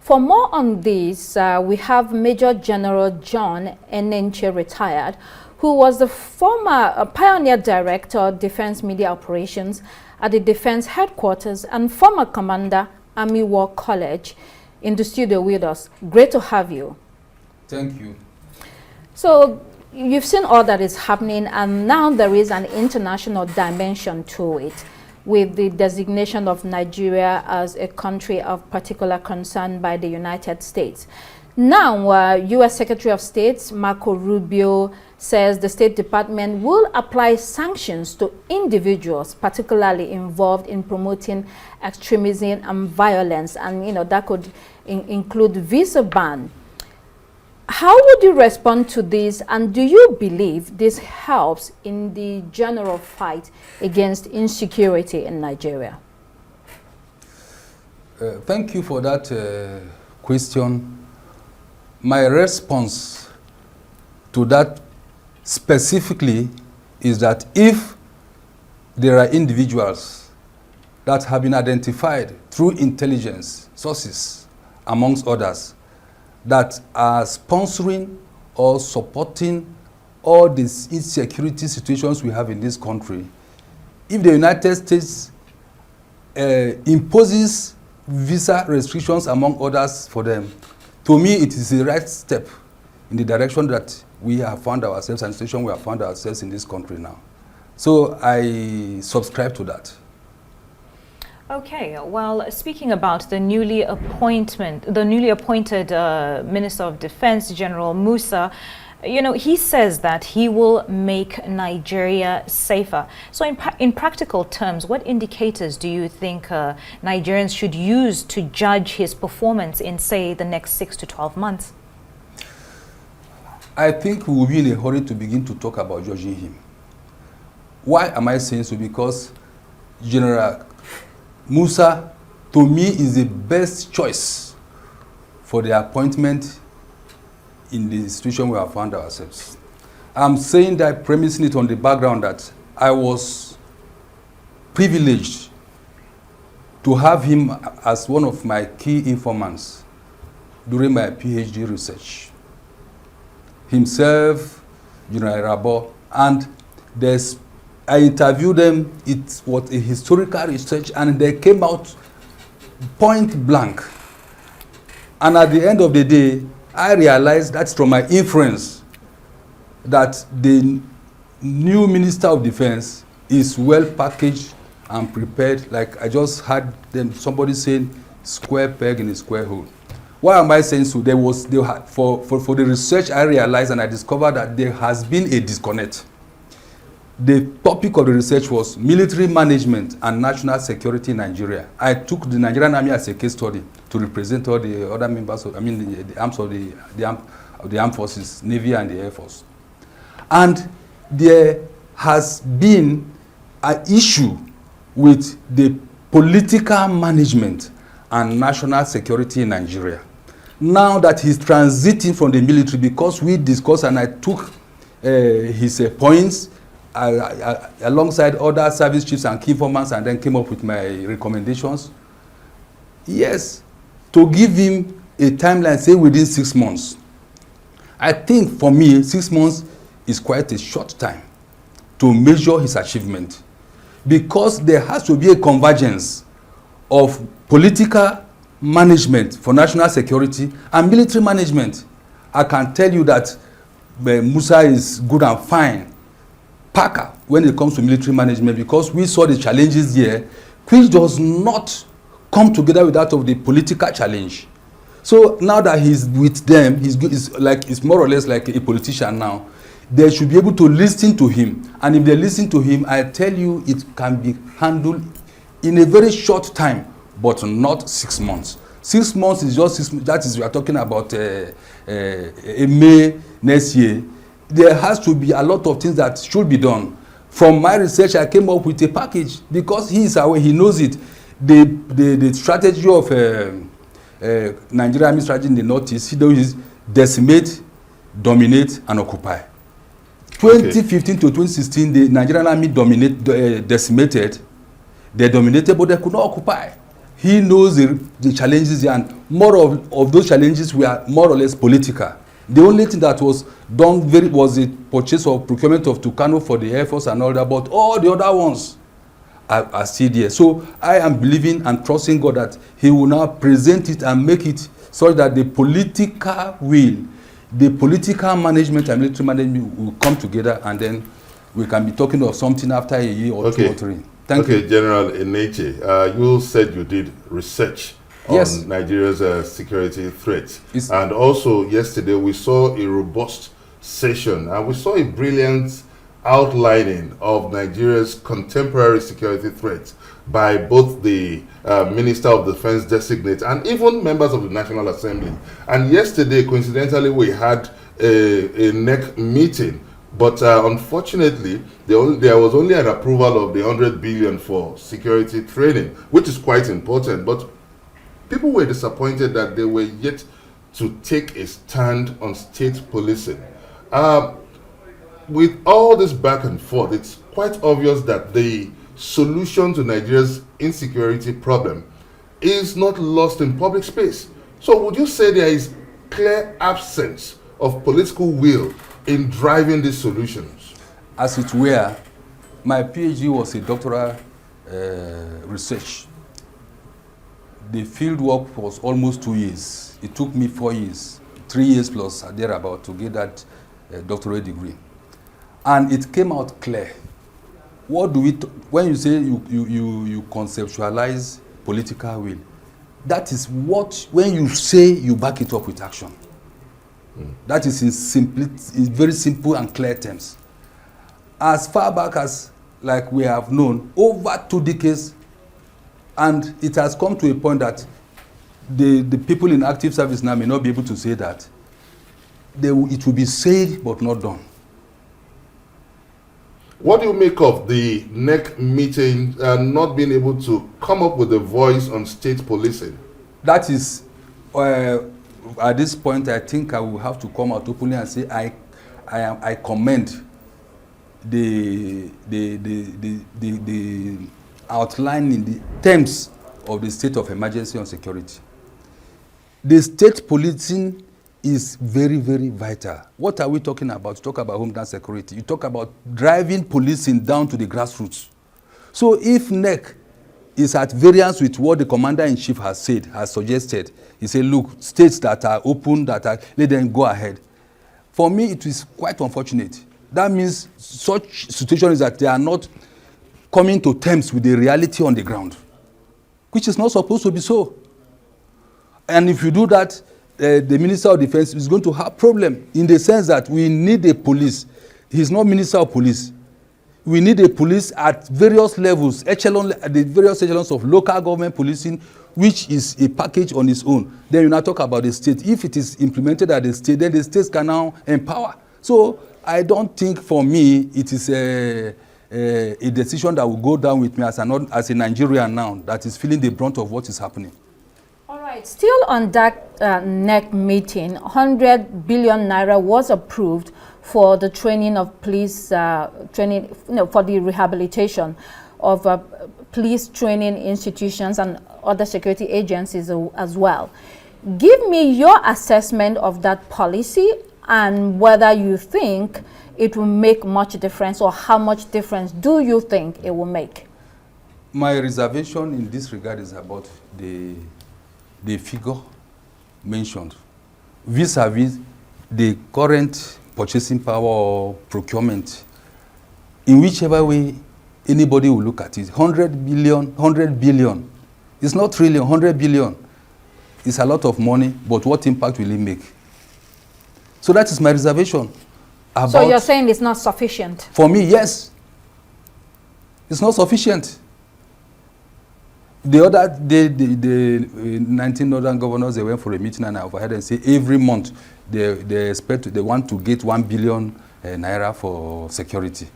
For more on this, we have Major General John Enenche, retired, who was the former pioneer director, Defense Media Operations at the Defense Headquarters and former commander, Army War College, in the studio with us. Great to have you. Thank you. So you've seen all that is happening, and now there is an international dimension to it, with the designation of Nigeria as a country of particular concern by the United States. Now, U.S. Secretary of State Marco Rubio says the State Department will apply sanctions to individuals particularly involved in promoting extremism and violence, and that could include visa ban. How would you respond to this, and do you believe this helps in the general fight against insecurity in Nigeria? Thank you for that question. My response to that specifically is that if there are individuals that have been identified through intelligence sources, amongst others, that are sponsoring or supporting all these insecurity situations we have in this country, if the United States imposes visa restrictions, among others, for them, to me it is the right step in the direction that we have found ourselves and the situation we have found ourselves in this country now. So I subscribe to that. Okay, well, speaking about the newly appointed Minister of Defense, General Musa, he says that he will make Nigeria safer. So in practical terms, what indicators do you think Nigerians should use to judge his performance in, say, the next 6 to 12 months? I think we will be in a hurry to begin to talk about judging him. Why am I saying so? Because General Musa, to me, is the best choice for the appointment in the situation we have found ourselves. I'm saying that, premising it on the background that I was privileged to have him as one of my key informants during my PhD research. Himself, General Rabo, and I interviewed them. It was a historical research, and they came out point blank. And at the end of the day, I realized that's from my inference that the new Minister of Defense is well packaged and prepared. Like I just had somebody saying, square peg in a square hole. Why am I saying so? For the research, I realized and I discovered that there has been a disconnect. The topic of the research was military management and national security in Nigeria. I took the Nigerian Army as a case study to represent all the other members of, the arms of the armed forces, Navy and the Air Force. And there has been an issue with the political management and national security in Nigeria. Now that he's transiting from the military, because we discussed and I took his points alongside other service chiefs and key informants, and then came up with my recommendations. Yes, to give him a timeline, say within 6 months. I think for me, 6 months is quite a short time to measure his achievement, because there has to be a convergence of political management for national security and military management. I can tell you that Musa is good and fine Parker when it comes to military management, because we saw the challenges here, which does not come together with that of the political challenge. So now that he's with them, he's more or less like a politician now. They should be able to listen to him, and if they listen to him, I tell you, it can be handled in a very short time, but not 6 months. 6 months is just 6 months. That is, we are talking about May next year. There has to be a lot of things that should be done. From my research, I came up with a package, because he is aware, he knows it. The strategy of Nigerian Army strategy in the Northeast, he does decimate, dominate, and occupy. 2015 to 2016, the Nigerian Army decimated, they dominated, but they could not occupy. He knows the challenges, and more of those challenges were more or less political. The only thing that was done was the purchase or procurement of Tucano for the Air Force and all that, but all the other ones are still there. So I am believing and trusting God that he will now present it and make it so that the political will, the political management and military management will come together, and then we can be talking of something after a year or 2 or 3. Thank you. General Enenche, you said you did research on Nigeria's security threats. And also yesterday we saw a robust session and we saw a brilliant outlining of Nigeria's contemporary security threats by both the Minister of Defense designate and even members of the National Assembly. And yesterday, coincidentally, we had a NEC meeting. But unfortunately, there was only an approval of the 100 billion for security training, which is quite important. But people were disappointed that they were yet to take a stand on state policing. With all this back and forth, it's quite obvious that the solution to Nigeria's insecurity problem is not lost in public space. So would you say there is clear absence of political will in driving these solutions? As it were, my PhD was a doctoral research. The field work was almost 2 years. It took me 4 years, 3 years plus thereabout to get that doctorate degree. And it came out clear. What do we, when you say you conceptualize political will, that is what, when you say you back it up with action. That is in very simple and clear terms. As far back as, like we have known, over 2 decades, and it has come to a point that the people in active service now may not be able to say that. It will be said but not done. What do you make of the NEC meeting not being able to come up with a voice on state policing? That is, at this point, I think I will have to come out openly and say I commend the outline in the terms of the state of emergency on security. The state policing is very, very vital. What are we talking about? You talk about homeland security. You talk about driving policing down to the grassroots. So if NEC is at variance with what the commander-in-chief has said, has suggested, he said, look, states that are open, let them go ahead. For me, it is quite unfortunate. That means such situation is that they are not coming to terms with the reality on the ground, which is not supposed to be so. And if you do that, the Minister of Defense is going to have a problem in the sense that we need a police. He's not Minister of Police. We need a police at various levels, the various echelons of local government policing, which is a package on its own. Then you now talk about the state. If it is implemented at the state, then the states can now empower. So I don't think for me it is a decision that will go down with me as a Nigerian now that is feeling the brunt of what is happening. All right, still on that NEC meeting, 100 billion naira was approved for the training of police, for the rehabilitation of police training institutions and other security agencies as well. Give me your assessment of that policy and whether you think it will make much difference, or how much difference do you think it will make? My reservation in this regard is about the figure mentioned vis-a-vis the current purchasing power or procurement. In whichever way anybody will look at it, 100 billion. It's not trillion, 100 billion. It's a lot of money, but what impact will it make? So that is my reservation. So you're saying it's not sufficient? For me, yes. It's not sufficient. The other day, the 19 northern governors, they went for a meeting and I overheard and say every month they want to get 1 billion naira for security.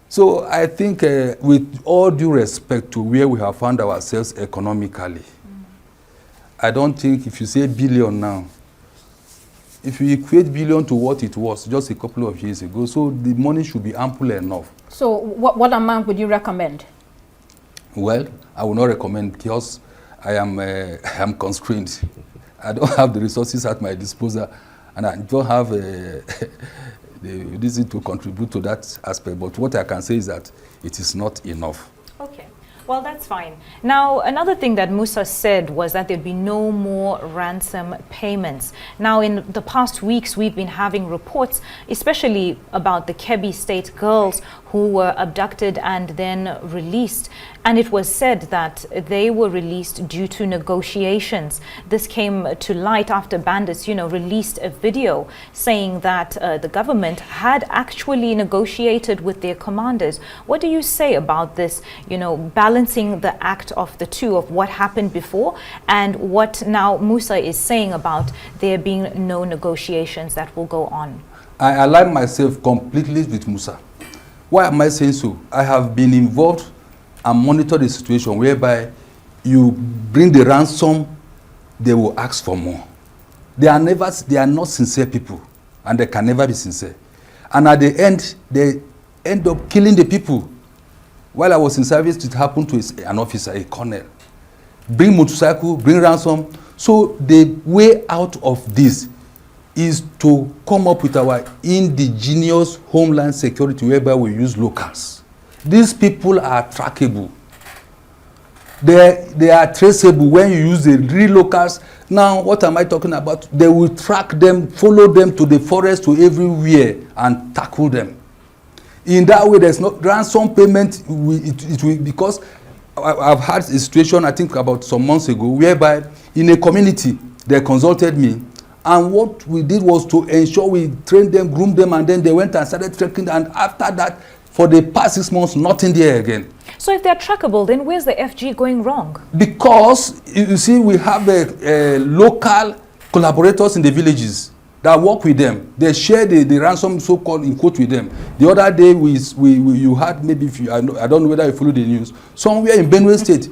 So I think with all due respect to where we have found ourselves economically, I don't think if you say billion now, if you equate billion to what it was just a couple of years ago, so the money should be ample enough. So what amount would you recommend? Well, I will not recommend because I am constrained. I don't have the resources at my disposal, and I don't have the reason to contribute to that aspect. But what I can say is that it is not enough. Okay. Well, that's fine. Now, another thing that Musa said was that there'd be no more ransom payments. Now, in the past weeks, we've been having reports, especially about the Kebbi State girls who were abducted and then released. And it was said that they were released due to negotiations. This came to light after bandits, released a video saying that the government had actually negotiated with their commanders. What do you say about this, balancing the act of the two, of what happened before and what now Musa is saying about there being no negotiations that will go on? I align myself completely with Musa. Why am I saying so? I have been involved and monitored the situation whereby you bring the ransom, they will ask for more. They are not sincere people, and they can never be sincere. And at the end, they end up killing the people. While I was in service, it happened to an officer, a colonel. Bring motorcycle, bring ransom. So the way out of this is to come up with our indigenous homeland security whereby we use locals. These people are trackable. They are traceable when you use the real locals. Now, what am I talking about? They will track them, follow them to the forest, to everywhere, and tackle them. In that way, there's no ransom payment. It will, because I've had a situation, I think about some months ago, whereby in a community, they consulted me. And what we did was to ensure we trained them, groomed them, and then they went and started trekking. And after that, for the past 6 months, nothing there again. So if they're trackable, then where's the FG going wrong? Because, you see, we have local collaborators in the villages that work with them. They share the ransom, so-called, in quote, with them. The other day, you had, maybe, if you, I don't know whether you follow the news, somewhere in Benue State,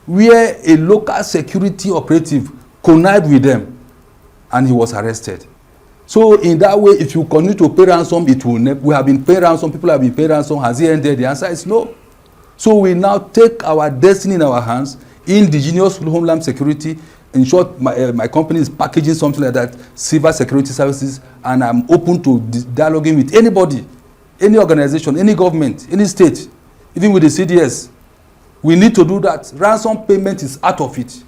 where a local security operative connived with them, and he was arrested. So in that way, if you continue to pay ransom, it will never. We have been paying ransom, people have been paying ransom. Has it ended? The answer is no. So we now take our destiny in our hands, indigenous homeland security. In short, my company is packaging something like that, civil security services, and I'm open to dialoguing with anybody, any organization, any government, any state, even with the CDS. We need to do that. Ransom payment is out of it.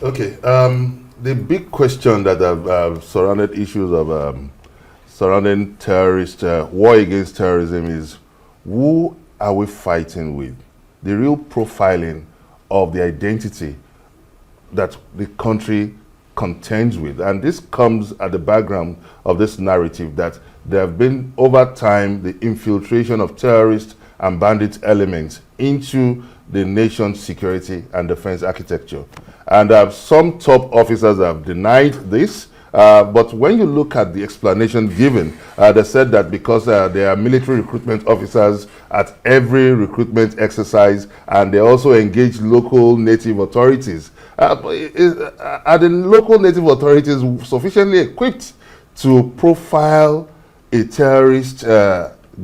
Okay. The big question that have surrounded issues of surrounding terrorist war against terrorism is, who are we fighting with? The real profiling of the identity that the country contends with. And this comes at the background of this narrative that there have been, over time, the infiltration of terrorist and bandit elements into the nation's security and defense architecture. And some top officers have denied this, but when you look at the explanation given, they said that because there are military recruitment officers at every recruitment exercise, and they also engage local native authorities. Are the local native authorities sufficiently equipped to profile a terrorist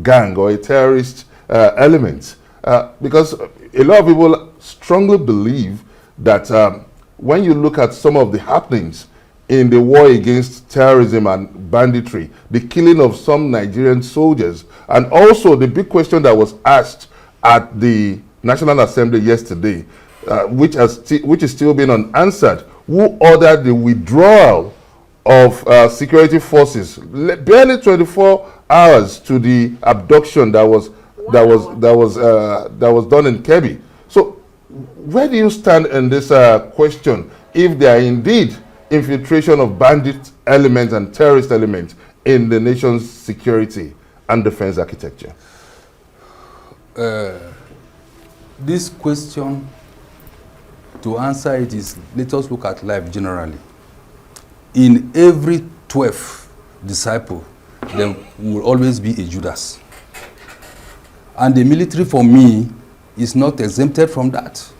gang or a terrorist element? Because a lot of people strongly believe that when you look at some of the happenings in the war against terrorism and banditry, the killing of some Nigerian soldiers, and also the big question that was asked at the National Assembly yesterday, which is still being unanswered, who ordered the withdrawal of security forces barely 24 hours to the abduction that was done in Kebbi. So where do you stand in this question, if there are indeed infiltration of bandit elements and terrorist elements in the nation's security and defense architecture? This question, to answer it, is, let us look at life generally. In every 12 disciple, there will always be a Judas. And the military, for me, is not exempted from that.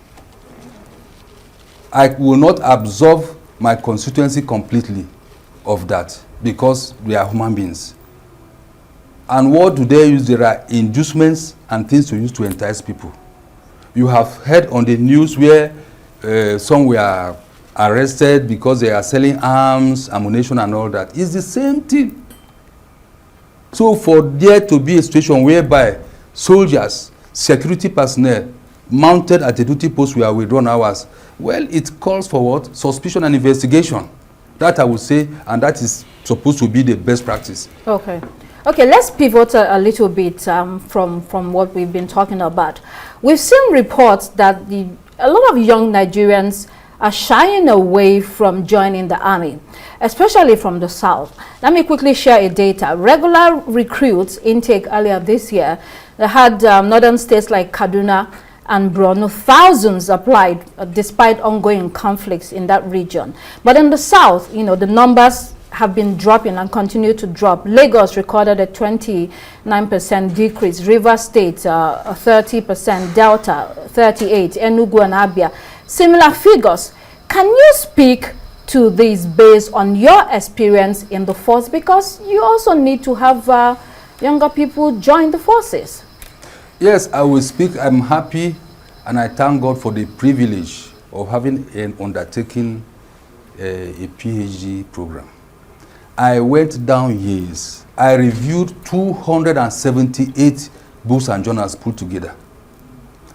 I will not absolve my constituency completely of that, because we are human beings. And what do they use? There are inducements and things to use to entice people. You have heard on the news where some were arrested because they are selling arms, ammunition and all that. It's the same thing. So for there to be a situation whereby soldiers, security personnel mounted at a duty post were withdrawn hours, well, it calls for what? Suspicion and investigation. That I would say, and that is supposed to be the best practice. Okay. Okay, let's pivot a little bit from what we've been talking about. We've seen reports that a lot of young Nigerians are shying away from joining the army, especially from the south. Let me quickly share a data. Regular recruits intake earlier this year, they had northern states like Kaduna and Borno, thousands applied despite ongoing conflicts in that region. But in the south, you know, the numbers have been dropping and continue to drop. Lagos recorded a 29% decrease, Rivers State a 30%, Delta 38%, Enugu and Abia similar figures. Can you speak to this based on your experience in the force, because you also need to have younger people join the forces? Yes, I will speak. I'm happy and I thank God for the privilege of having undertaken a PhD program. I went down years. I reviewed 278 books and journals put together.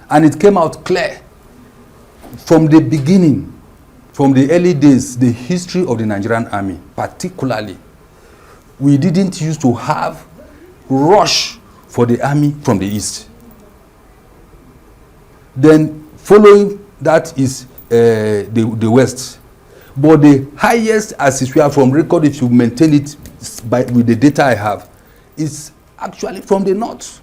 And it came out clear from the beginning, from the early days, the history of the Nigerian army, particularly. We didn't used to have rush for the army from the east. Then following that is the west. But the highest, as it were from record, if you maintain it with the data I have, is actually from the north.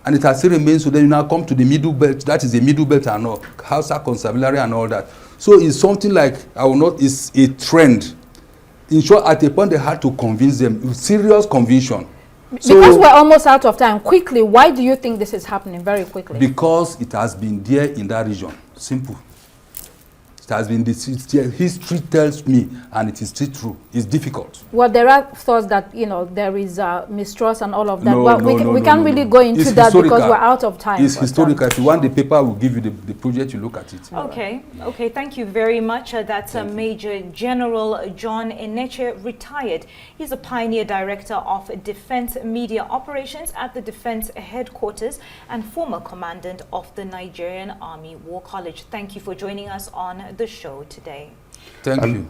And it has still remained. So then you now come to the middle belt. That is the middle belt and all, Hausa, Constabulary and all that. So it's something like, it's a trend. In short, at a point they had to convince them, with serious conviction. So, because we're almost out of time, quickly, why do you think this is happening very quickly? Because it has been there in that region. Simple. It has been, history tells me, and it is still true. It's difficult. Well, there are thoughts that, you know, there is mistrust and all of that. We can't really go into that because we're out of time. It's historical. If you want the paper, we'll give you the project, you look at it. Okay, okay, thank you very much. That's Major General John Enenche, retired. He's a pioneer director of Defense Media Operations at the Defense Headquarters and former commandant of the Nigerian Army War College. Thank you for joining us on the show today. Thank you.